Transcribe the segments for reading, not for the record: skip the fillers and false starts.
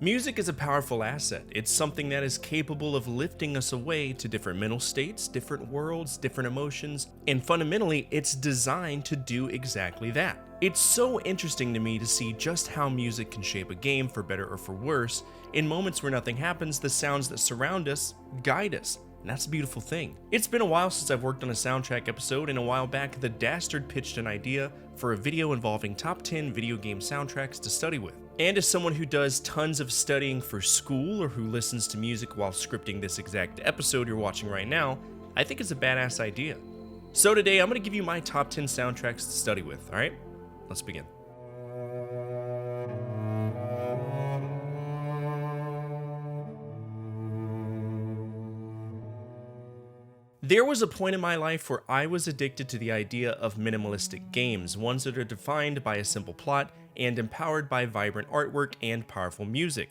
Music is a powerful asset. It's something that is capable of lifting us away to different mental states, different worlds, different emotions, and fundamentally, it's designed to do exactly that. It's so interesting to me to see just how music can shape a game for better or for worse. In moments where nothing happens, the sounds that surround us guide us. And that's a beautiful thing. It's been a while since I've worked on a soundtrack episode, and a while back, The Dastard pitched an idea for a video involving top 10 video game soundtracks to study with. And as someone who does tons of studying for school or who listens to music while scripting this exact episode you're watching right now, I think it's a badass idea. So today, I'm going to give you my top 10 soundtracks to study with, alright? Let's begin. There was a point in my life where I was addicted to the idea of minimalistic games, ones that are defined by a simple plot and empowered by vibrant artwork and powerful music.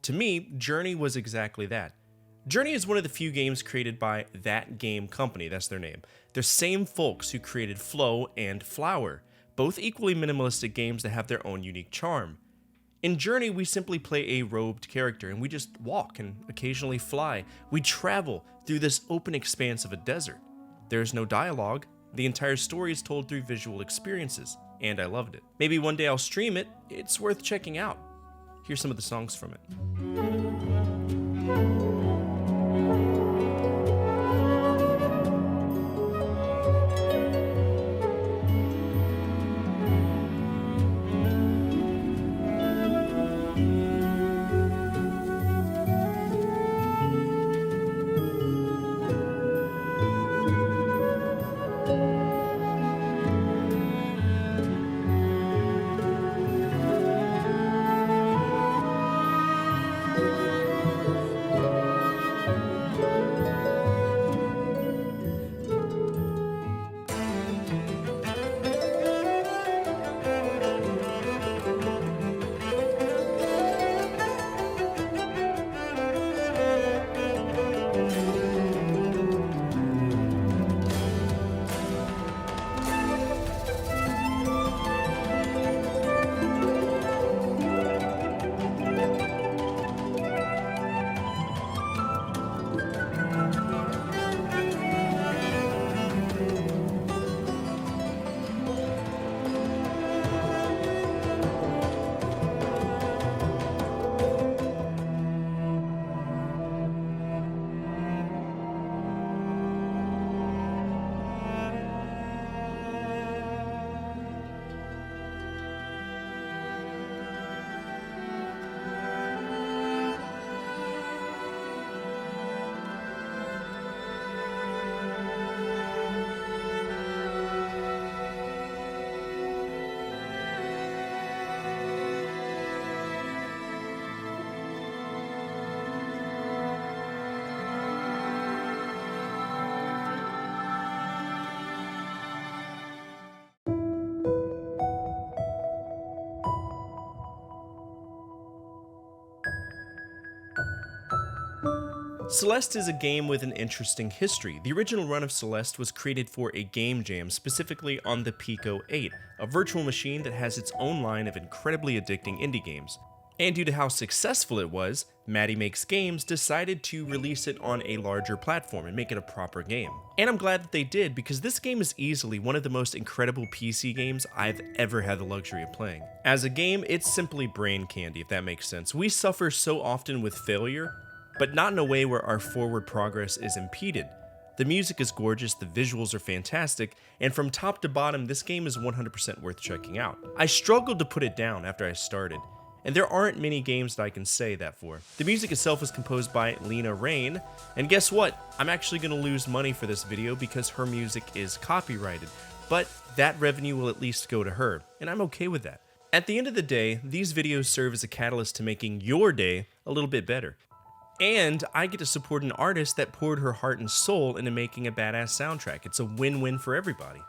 To me, Journey was exactly that. Journey is one of the few games created by That Game Company, that's their name. They're same folks who created Flow and Flower, both equally minimalistic games that have their own unique charm. In Journey, we simply play a robed character and we just walk and occasionally fly. We travel through this open expanse of a desert. There's no dialogue. The entire story is told through visual experiences, and I loved it. Maybe one day I'll stream it. It's worth checking out. Here's some of the songs from it. Celeste is a game with an interesting history. The original run of Celeste was created for a game jam, specifically on the Pico 8, a virtual machine that has its own line of incredibly addicting indie games. And due to how successful it was, Maddie Makes Games decided to release it on a larger platform and make it a proper game. And I'm glad that they did, because this game is easily one of the most incredible PC games I've ever had the luxury of playing. As a game, it's simply brain candy, if that makes sense. We suffer so often with failure, but not in a way where our forward progress is impeded. The music is gorgeous, the visuals are fantastic, and from top to bottom, this game is 100% worth checking out. I struggled to put it down after I started, and there aren't many games that I can say that for. The music itself is composed by Lena Raine, and guess what? I'm actually going to lose money for this video because her music is copyrighted, but that revenue will at least go to her, and I'm okay with that. At the end of the day, these videos serve as a catalyst to making your day a little bit better. And I get to support an artist that poured her heart and soul into making a badass soundtrack. It's a win-win for everybody.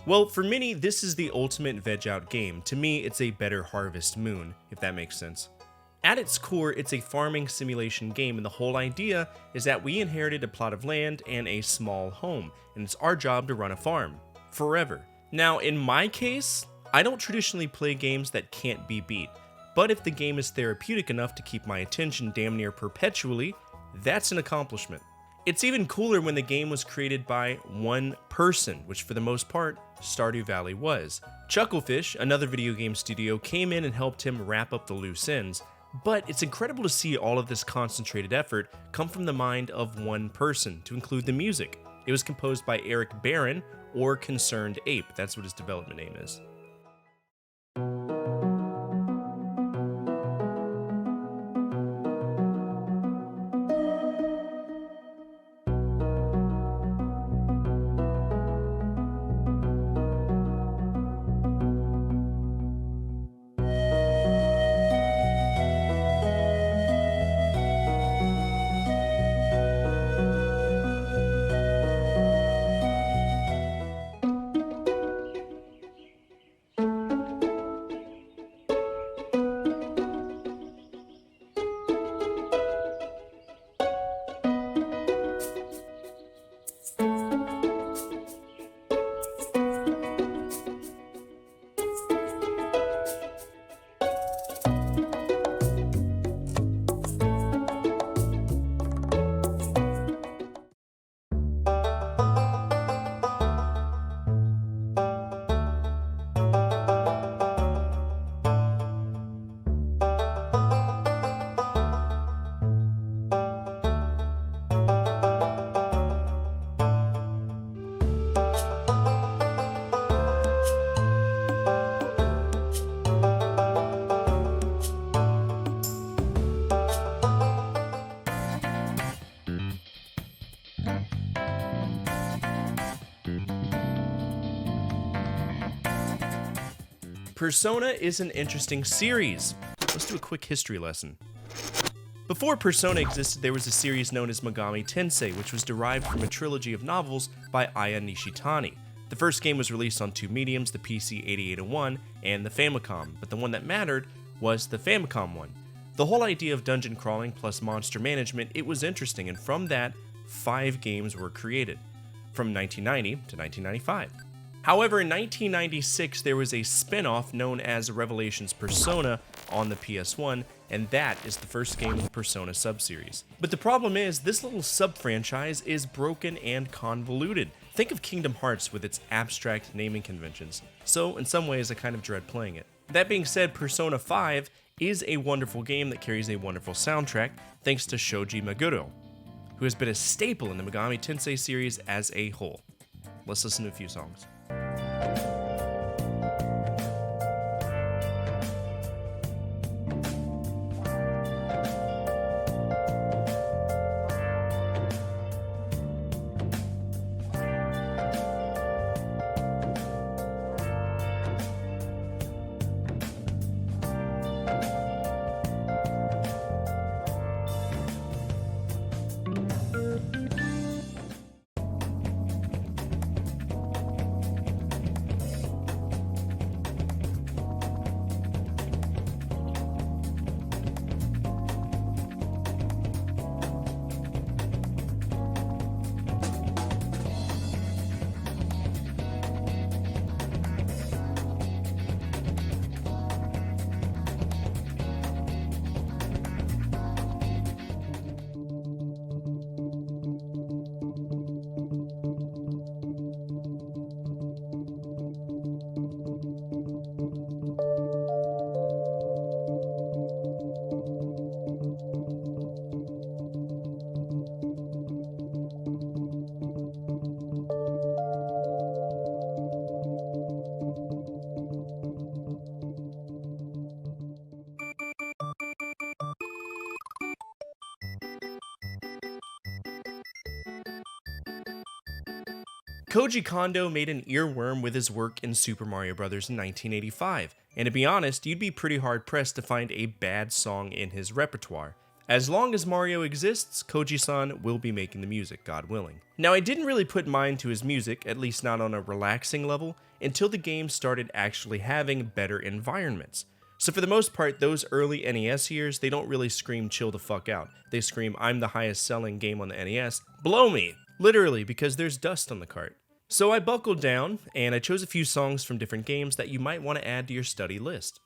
Well, for many, this is the ultimate veg out game. To me, it's a better Harvest Moon, if that makes sense. At its core, it's a farming simulation game, and the whole idea is that we inherited a plot of land and a small home, and it's our job to run a farm. Forever. Now, in my case, I don't traditionally play games that can't be beat, but if the game is therapeutic enough to keep my attention damn near perpetually, that's an accomplishment. It's even cooler when the game was created by one person, which for the most part, Stardew Valley was. Chucklefish, another video game studio, came in and helped him wrap up the loose ends, but it's incredible to see all of this concentrated effort come from the mind of one person, to include the music. It was composed by Eric Barron, or Concerned Ape, that's what his development name is. Persona is an interesting series. Let's do a quick history lesson. Before Persona existed, there was a series known as Megami Tensei, which was derived from a trilogy of novels by Aya Nishitani. The first game was released on two mediums, the PC 8801 and the Famicom, but the one that mattered was the Famicom one. The whole idea of dungeon crawling plus monster management, it was interesting, and from that, 5 games were created, from 1990 to 1995. However, in 1996, there was a spin-off known as Revelations Persona on the PS1, and that is the first game of the Persona subseries. But the problem is, this little sub-franchise is broken and convoluted. Think of Kingdom Hearts with its abstract naming conventions. So, in some ways, I kind of dread playing it. That being said, Persona 5 is a wonderful game that carries a wonderful soundtrack, thanks to Shoji Meguro, who has been a staple in the Megami Tensei series as a whole. Let's listen to a few songs. Koji Kondo made an earworm with his work in Super Mario Bros. In 1985, and to be honest, you'd be pretty hard-pressed to find a bad song in his repertoire. As long as Mario exists, Koji-san will be making the music, God willing. Now, I didn't really put mind to his music, at least not on a relaxing level, until the game started actually having better environments. So for the most part, those early NES years, they don't really scream chill the fuck out. They scream, I'm the highest selling game on the NES, blow me! Literally, because there's dust on the cart. So I buckled down, and I chose a few songs from different games that you might want to add to your study list.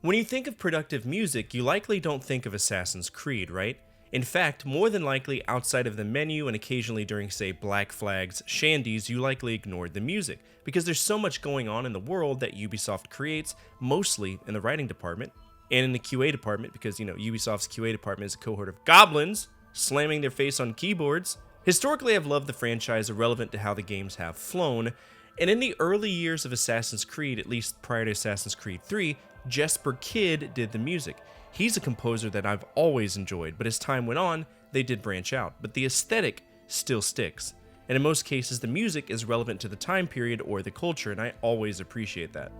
When you think of productive music, you likely don't think of Assassin's Creed, right? In fact, more than likely, outside of the menu and occasionally during, say, Black Flag's shandies, you likely ignored the music, because there's so much going on in the world that Ubisoft creates, mostly in the writing department, and in the QA department, because, Ubisoft's QA department is a cohort of goblins slamming their face on keyboards. Historically, I've loved the franchise irrelevant to how the games have flown, and in the early years of Assassin's Creed, at least prior to Assassin's Creed 3, Jesper Kyd did the music. He's a composer that I've always enjoyed, but as time went on, they did branch out. But the aesthetic still sticks. And in most cases, the music is relevant to the time period or the culture, and I always appreciate that.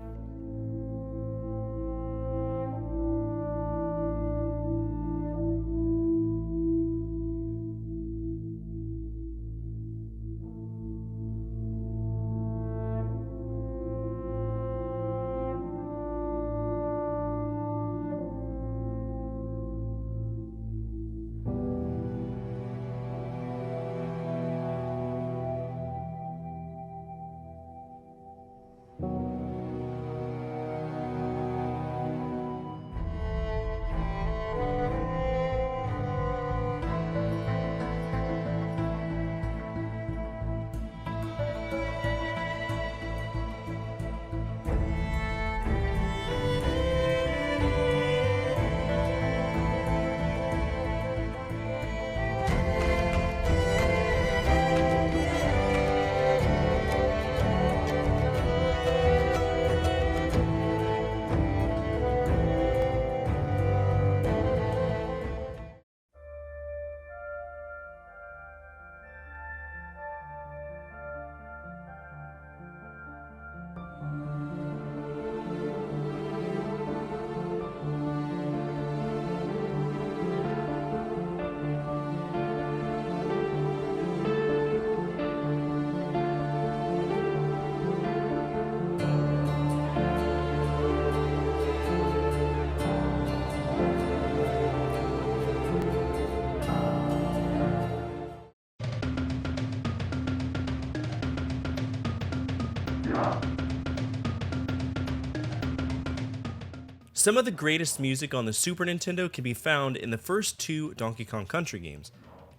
Some of the greatest music on the Super Nintendo can be found in the first two Donkey Kong Country games.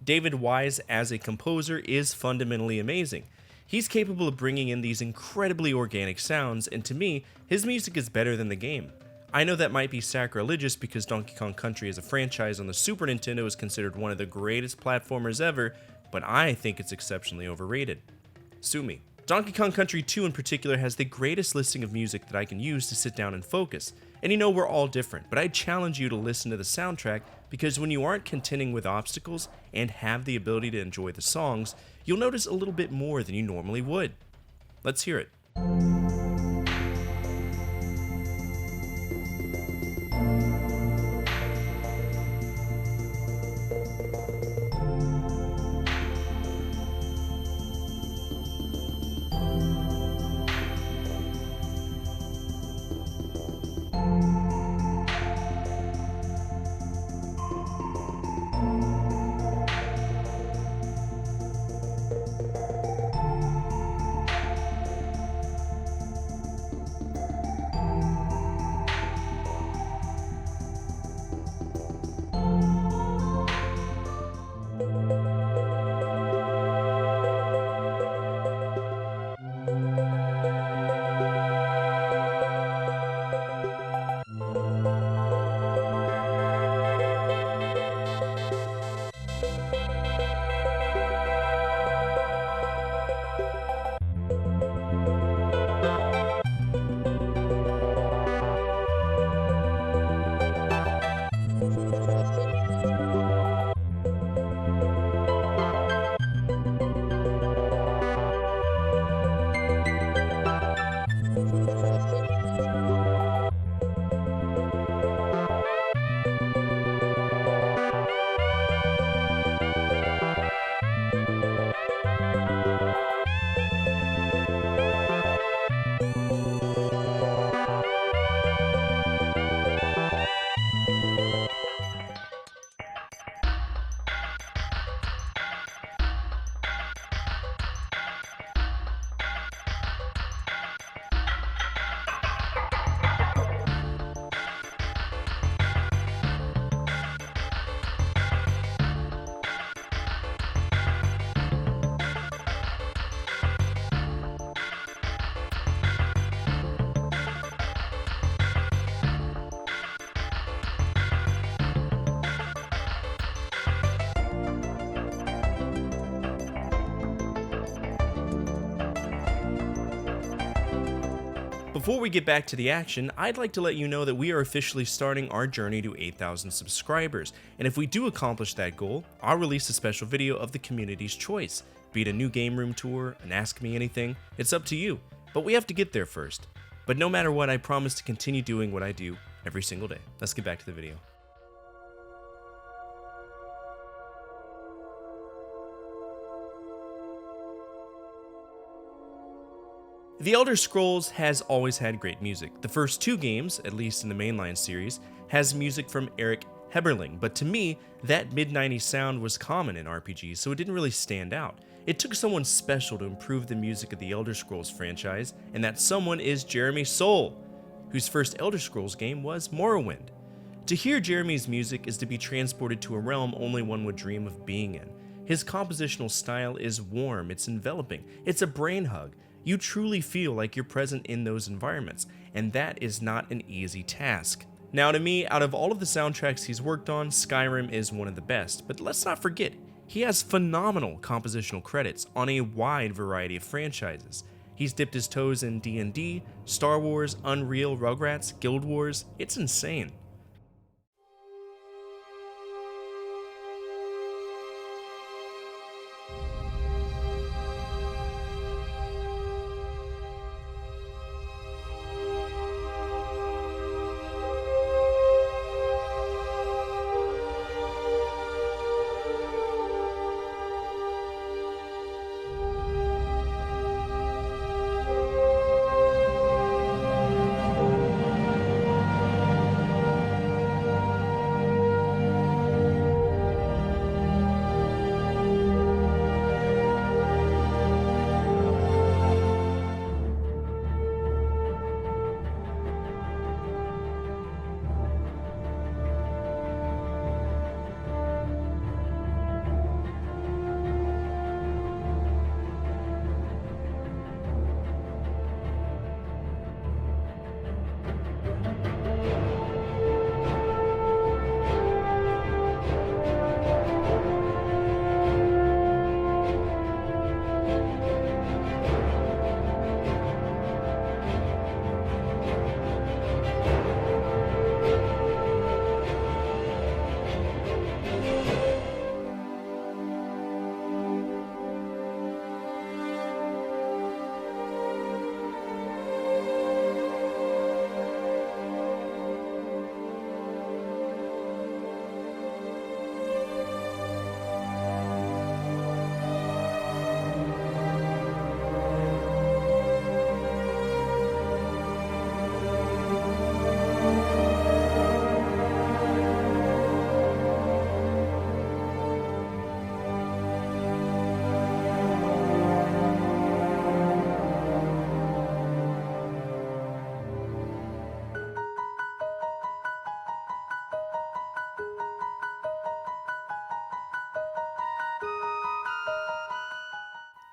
David Wise as a composer is fundamentally amazing. He's capable of bringing in these incredibly organic sounds, and to me, his music is better than the game. I know that might be sacrilegious because Donkey Kong Country as a franchise on the Super Nintendo is considered one of the greatest platformers ever, but I think it's exceptionally overrated. Sue me. Donkey Kong Country 2 in particular has the greatest listing of music that I can use to sit down and focus. And we're all different, but I challenge you to listen to the soundtrack because when you aren't contending with obstacles and have the ability to enjoy the songs, you'll notice a little bit more than you normally would. Let's hear it. Before we get back to the action, I'd like to let you know that we are officially starting our journey to 8,000 subscribers, and if we do accomplish that goal, I'll release a special video of the community's choice. Be it a new game room tour, an Ask Me Anything, it's up to you, but we have to get there first. But no matter what, I promise to continue doing what I do every single day. Let's get back to the video. The Elder Scrolls has always had great music. The first two games, at least in the mainline series, has music from Eric Heberling, but to me, that mid-90s sound was common in RPGs, so it didn't really stand out. It took someone special to improve the music of the Elder Scrolls franchise, and that someone is Jeremy Soule, whose first Elder Scrolls game was Morrowind. To hear Jeremy's music is to be transported to a realm only one would dream of being in. His compositional style is warm, it's enveloping, it's a brain hug. You truly feel like you're present in those environments, and that is not an easy task. Now to me, out of all of the soundtracks he's worked on, Skyrim is one of the best, but let's not forget, he has phenomenal compositional credits on a wide variety of franchises. He's dipped his toes in D&D, Star Wars, Unreal, Rugrats, Guild Wars, it's insane.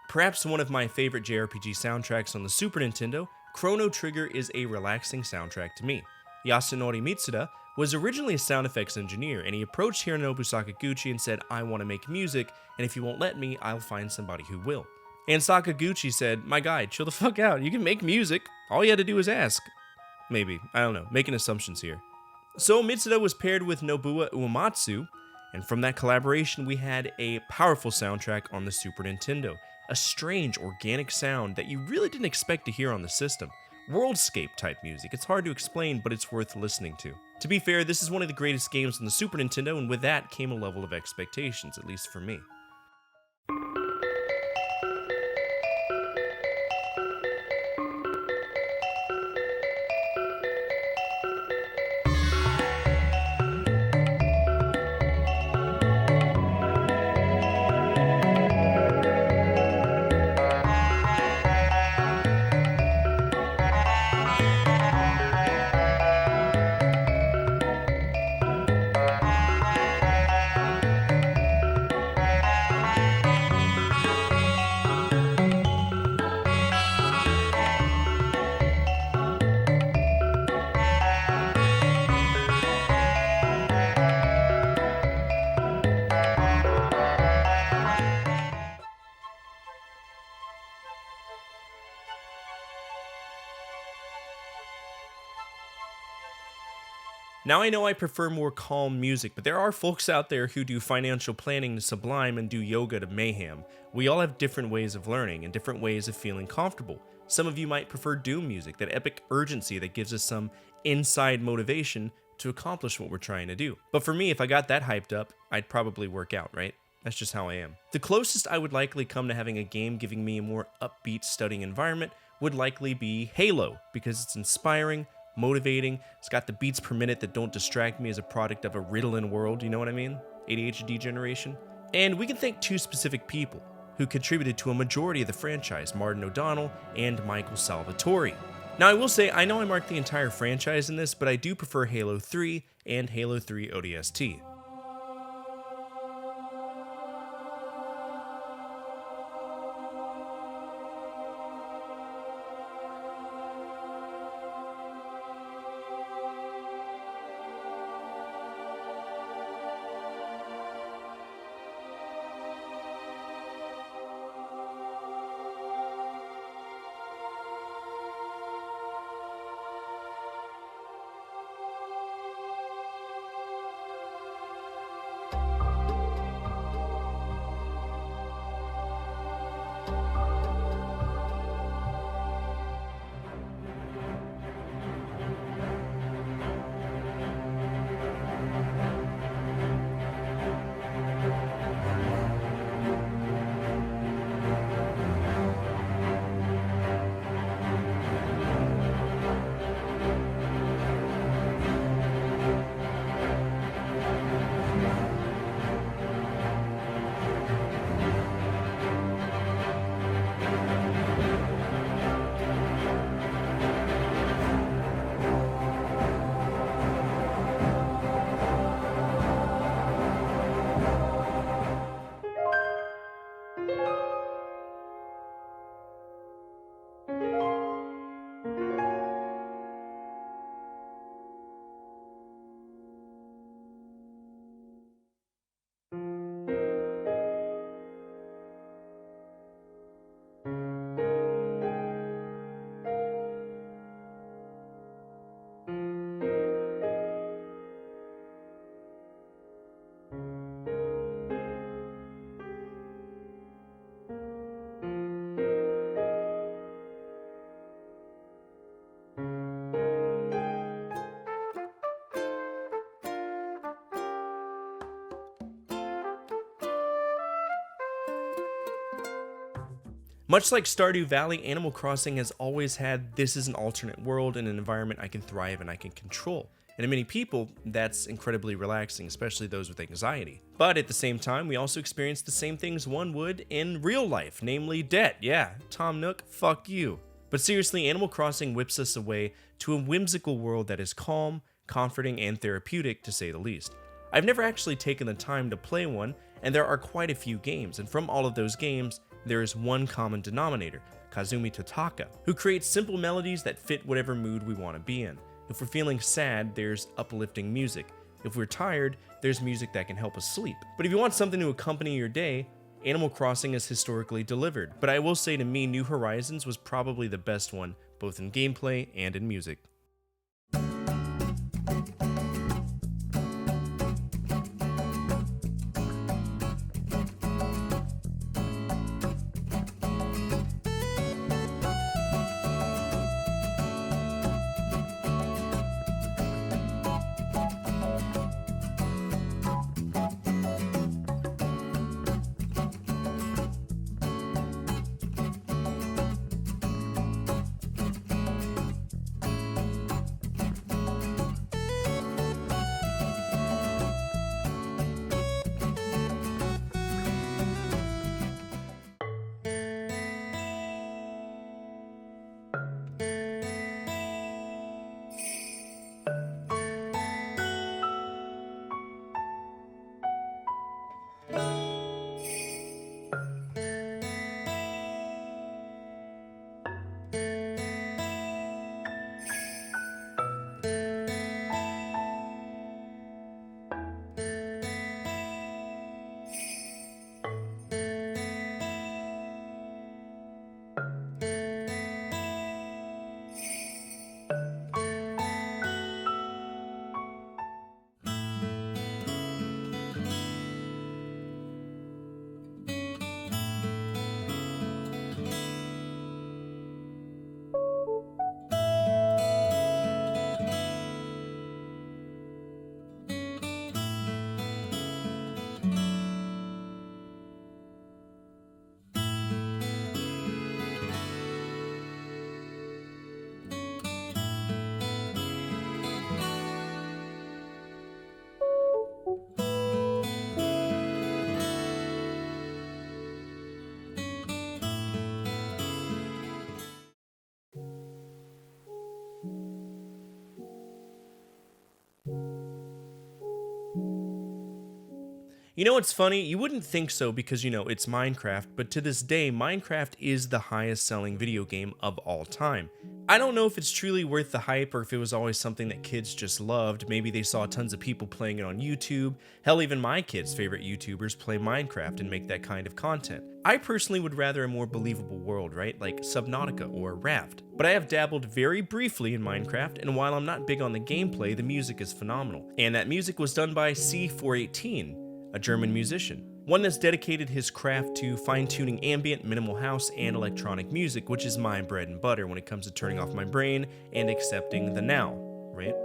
Perhaps one of my favorite JRPG soundtracks on the Super Nintendo, Chrono Trigger is a relaxing soundtrack to me. Yasunori Mitsuda was originally a sound effects engineer, and he approached Hironobu Sakaguchi and said, "I want to make music, and if you won't let me, I'll find somebody who will." And Sakaguchi said, "My guy, chill the fuck out, you can make music, all you had to do is ask." Maybe, I don't know, making assumptions here. So Mitsuda was paired with Nobuo Uematsu, and from that collaboration we had a powerful soundtrack on the Super Nintendo, a strange organic sound that you really didn't expect to hear on the system. Worldscape type music, it's hard to explain, but it's worth listening to. To be fair, this is one of the greatest games on the Super Nintendo, and with that came a level of expectations, at least for me. Now I know I prefer more calm music, but there are folks out there who do financial planning to sublime and do yoga to mayhem. We all have different ways of learning and different ways of feeling comfortable. Some of you might prefer doom music, that epic urgency that gives us some inside motivation to accomplish what we're trying to do. But for me, if I got that hyped up, I'd probably work out, right? That's just how I am. The closest I would likely come to having a game giving me a more upbeat studying environment would likely be Halo, because it's inspiring, motivating, it's got the beats per minute that don't distract me as a product of a Ritalin world, you know what I mean? ADHD generation. And we can thank two specific people who contributed to a majority of the franchise, Martin O'Donnell and Michael Salvatore. Now I will say, I know I marked the entire franchise in this, but I do prefer Halo 3 and Halo 3 ODST. Much like Stardew Valley, Animal Crossing has always had this is an alternate world and an environment I can thrive and I can control. And to many people, that's incredibly relaxing, especially those with anxiety. But at the same time, we also experience the same things one would in real life, namely debt. Yeah, Tom Nook, fuck you. But seriously, Animal Crossing whips us away to a whimsical world that is calm, comforting, and therapeutic, to say the least. I've never actually taken the time to play one, and there are quite a few games, and from all of those games, there is one common denominator, Kazumi Totaka, who creates simple melodies that fit whatever mood we want to be in. If we're feeling sad, there's uplifting music. If we're tired, there's music that can help us sleep. But if you want something to accompany your day, Animal Crossing has historically delivered. But I will say, to me, New Horizons was probably the best one, both in gameplay and in music. You know what's funny? You wouldn't think so because, it's Minecraft, but to this day, Minecraft is the highest selling video game of all time. I don't know if it's truly worth the hype or if it was always something that kids just loved. Maybe they saw tons of people playing it on YouTube. Hell, even my kids' favorite YouTubers play Minecraft and make that kind of content. I personally would rather a more believable world, right? Like Subnautica or Raft. But I have dabbled very briefly in Minecraft, and while I'm not big on the gameplay, the music is phenomenal. And that music was done by C418. A German musician, one that's dedicated his craft to fine-tuning ambient, minimal house, and electronic music, which is my bread and butter when it comes to turning off my brain and accepting the now, right?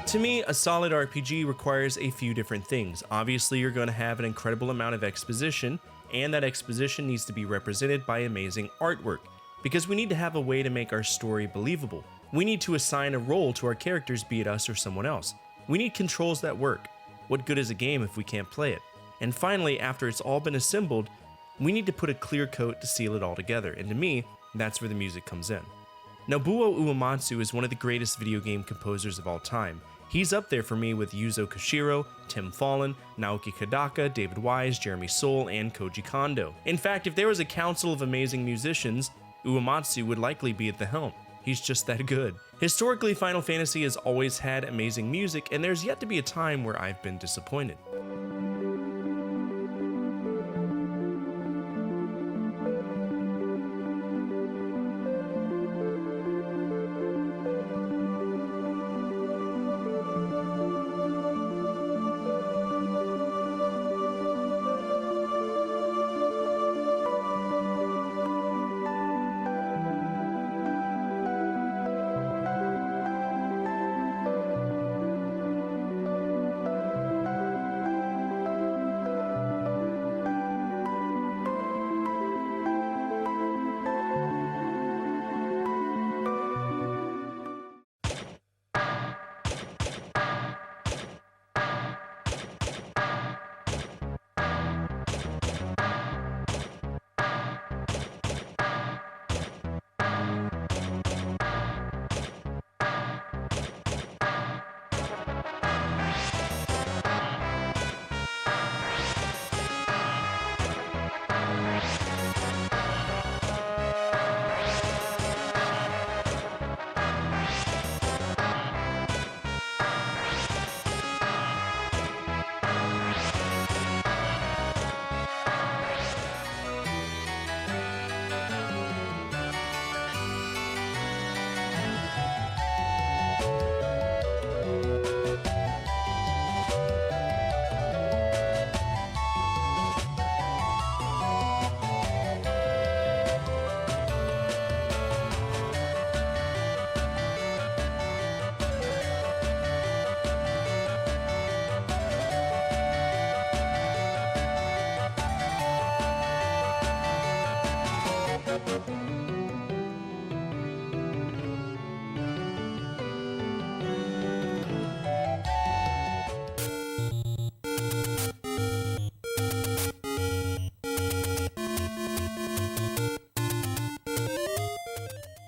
To me, a solid RPG requires a few different things. Obviously, you're going to have an incredible amount of exposition, and that exposition needs to be represented by amazing artwork, because we need to have a way to make our story believable. We need to assign a role to our characters, be it us or someone else. We need controls that work. What good is a game if we can't play it? And finally, after it's all been assembled, we need to put a clear coat to seal it all together, and to me, that's where the music comes in. Nobuo Uematsu is one of the greatest video game composers of all time. He's up there for me with Yuzo Koshiro, Tim Follin, Naoki Kodaka, David Wise, Jeremy Soule, and Koji Kondo. In fact, if there was a council of amazing musicians, Uematsu would likely be at the helm. He's just that good. Historically, Final Fantasy has always had amazing music, and there's yet to be a time where I've been disappointed.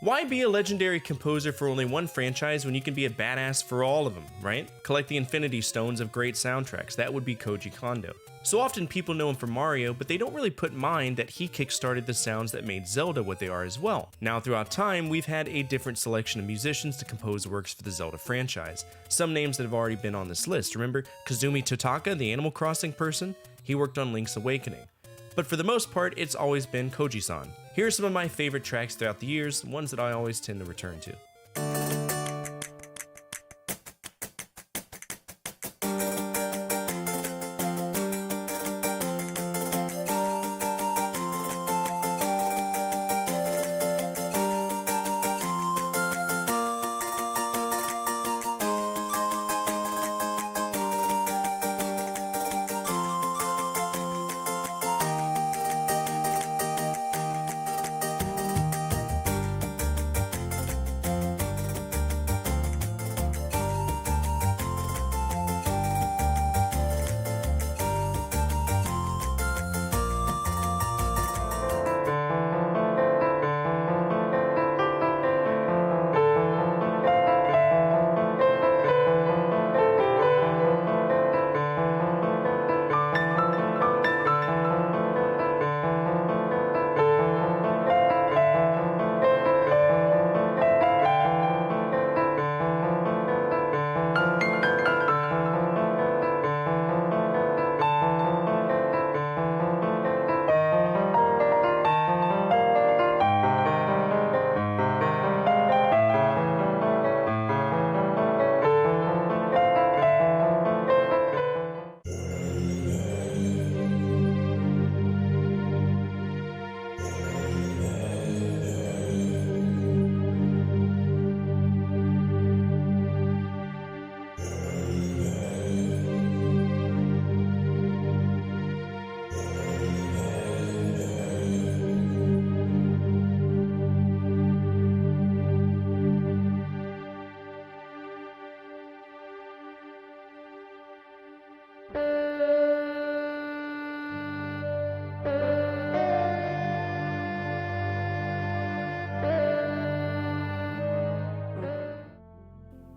Why be a legendary composer for only one franchise when you can be a badass for all of them, right? Collect the Infinity Stones of great soundtracks, that would be Koji Kondo. So often people know him from Mario, but they don't really put in mind that he kickstarted the sounds that made Zelda what they are as well. Now throughout time, we've had a different selection of musicians to compose works for the Zelda franchise. Some names that have already been on this list. Remember Kazumi Totaka, the Animal Crossing person? He worked on Link's Awakening. But for the most part, it's always been Koji-san. Here are some of my favorite tracks throughout the years, ones that I always tend to return to.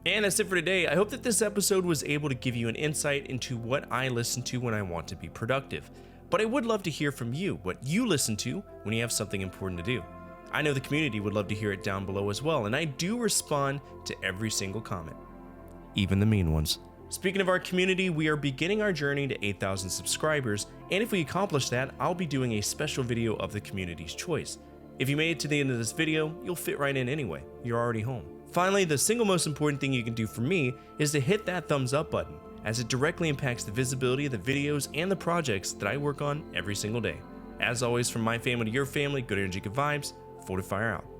And that's it for today. I hope that this episode was able to give you an insight into what I listen to when I want to be productive. But I would love to hear from you, what you listen to when you have something important to do. I know the community would love to hear it down below as well, and I do respond to every single comment, even the mean ones. Speaking of our community, we are beginning our journey to 8,000 subscribers, and if we accomplish that, I'll be doing a special video of the community's choice. If you made it to the end of this video, you'll fit right in anyway. You're already home. Finally, the single most important thing you can do for me is to hit that thumbs up button, as it directly impacts the visibility of the videos and the projects that I work on every single day. As always, from my family to your family, good energy, good vibes, Fortefyre out.